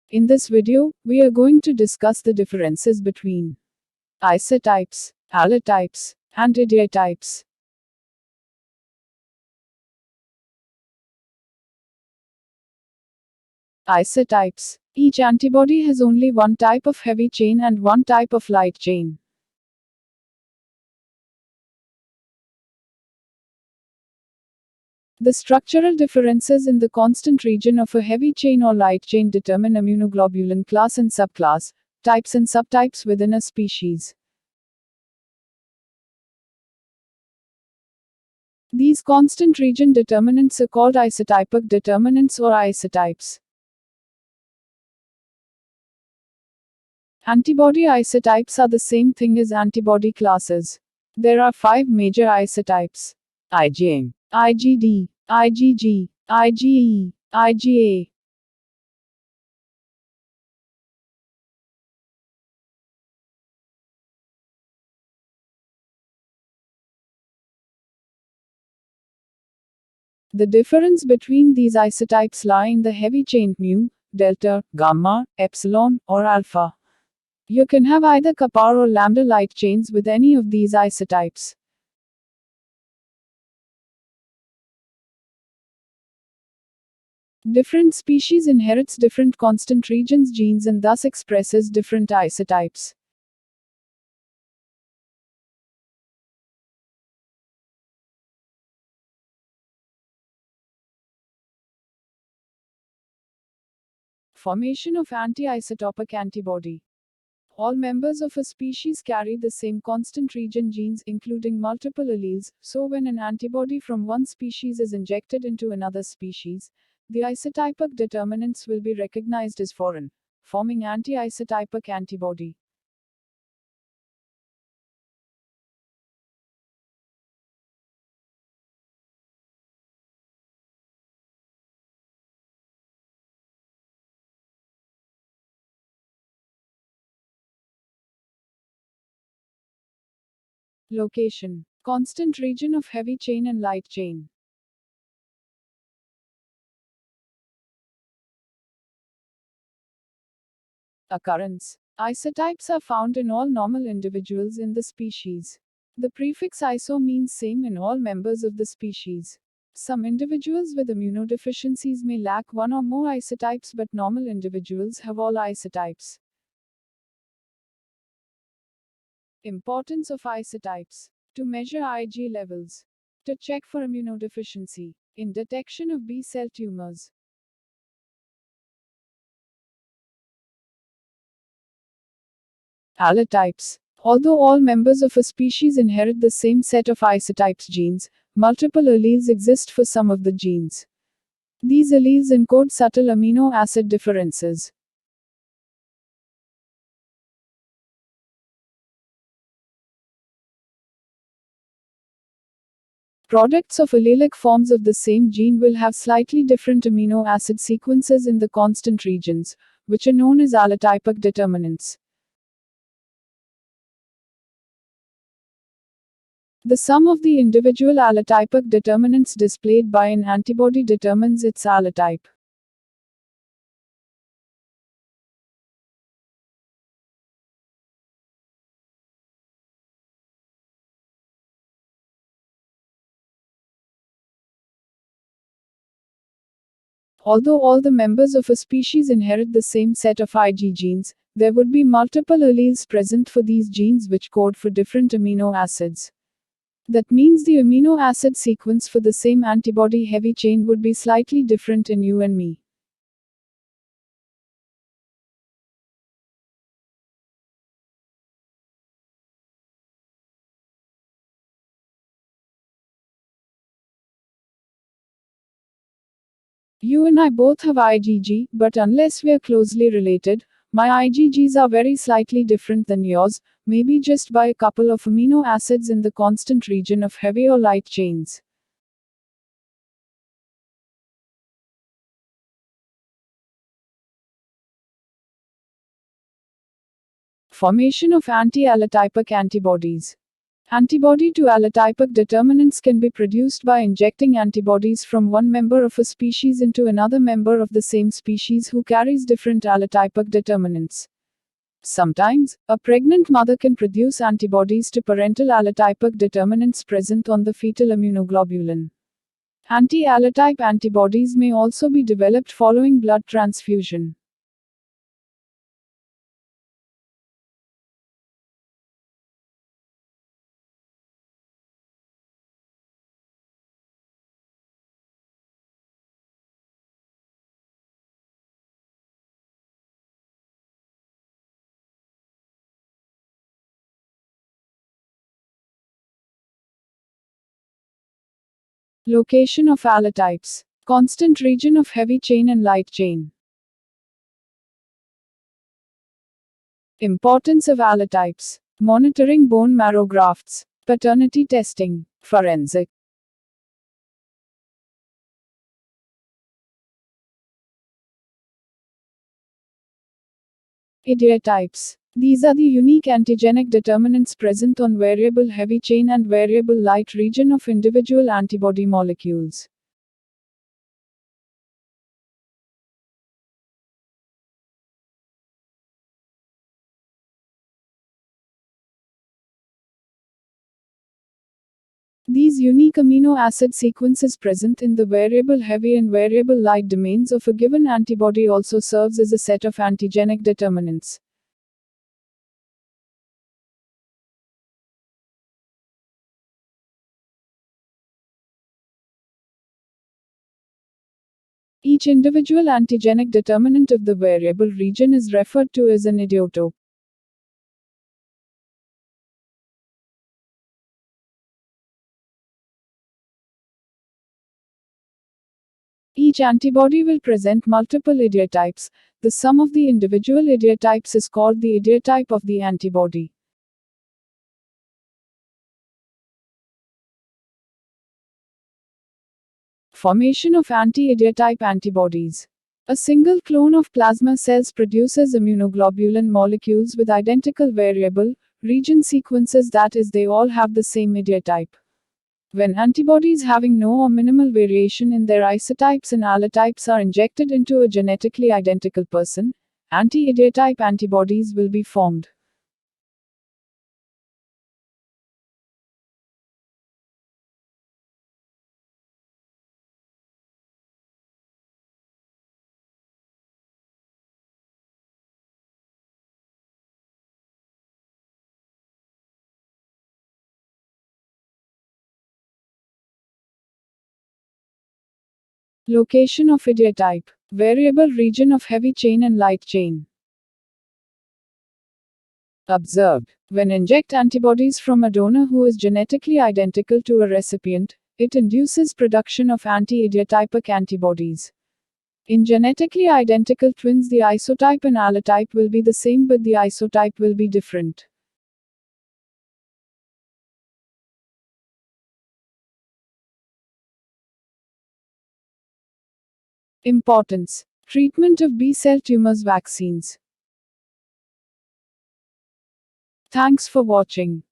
In this video, we are going to discuss the differences between isotypes, allotypes, and idiotypes. Isotypes. Each antibody has only one type of heavy chain and one type of light chain. The structural differences in the constant region of a heavy chain or light chain determine immunoglobulin class and subclass, types and subtypes within a species. These constant region determinants are called isotypic determinants or isotypes. Antibody isotypes are the same thing as antibody classes. There are 5 major isotypes: IgM, IgD, IgG, IgE, IgA. The difference between these isotypes lie in the heavy chain mu, delta, gamma, epsilon, or alpha. You can have either kappa or lambda light chains with any of these isotypes. Different species inherits different constant regions genes and thus expresses different isotypes. Formation of anti-isotopic antibody. All members of a species carry the same constant region genes, including multiple alleles, so when an antibody from one species is injected into another species, the isotypic determinants will be recognized as foreign, forming anti-isotypic antibody. Location. Constant region of heavy chain and light chain. Occurrence. Isotypes are found in all normal individuals in the species. The prefix iso means same in all members of the species. Some individuals with immunodeficiencies may lack one or more isotypes, but normal individuals have all isotypes. Importance of isotypes. To measure Ig levels. To check for immunodeficiency. In detection of B cell tumors. Allotypes. Although all members of a species inherit the same set of isotypes genes, multiple alleles exist for some of the genes. These alleles encode subtle amino acid differences. Products of allelic forms of the same gene will have slightly different amino acid sequences in the constant regions, which are known as allotypic determinants. The sum of the individual allotypic determinants displayed by an antibody determines its allotype. Although all the members of a species inherit the same set of Ig genes, there would be multiple alleles present for these genes which code for different amino acids. That means the amino acid sequence for the same antibody heavy chain would be slightly different in you and me. You and I both have IgG, but unless we're closely related, my IgGs are very slightly different than yours, maybe just by a couple of amino acids in the constant region of heavy or light chains. Formation of anti-allotypic antibodies. Antibody to allotypic determinants can be produced by injecting antibodies from one member of a species into another member of the same species who carries different allotypic determinants. Sometimes, a pregnant mother can produce antibodies to parental allotypic determinants present on the fetal immunoglobulin. Anti-allotype antibodies may also be developed following blood transfusion. Location of allotypes. Constant region of heavy chain and light chain. Importance of allotypes. Monitoring bone marrow grafts. Paternity testing. Forensic. Idiotypes. These are the unique antigenic determinants present on variable heavy chain and variable light region of individual antibody molecules. These unique amino acid sequences present in the variable heavy and variable light domains of a given antibody also serves as a set of antigenic determinants. Each individual antigenic determinant of the variable region is referred to as an idiotype. Each antibody will present multiple idiotypes. The sum of the individual idiotypes is called the idiotype of the antibody. Formation of anti-idiotype antibodies. A single clone of plasma cells produces immunoglobulin molecules with identical variable region sequences, that is, they all have the same idiotype. When antibodies having no or minimal variation in their isotypes and allotypes are injected into a genetically identical person, anti-idiotype antibodies will be formed. Location of idiotype. Variable region of heavy chain and light chain. Observed. When inject antibodies from a donor who is genetically identical to a recipient, it induces production of anti-idiotypic antibodies. In genetically identical twins, the isotype and allotype will be the same, but the isotype will be different. Importance. Treatment of B-cell tumors vaccines. Thanks for watching.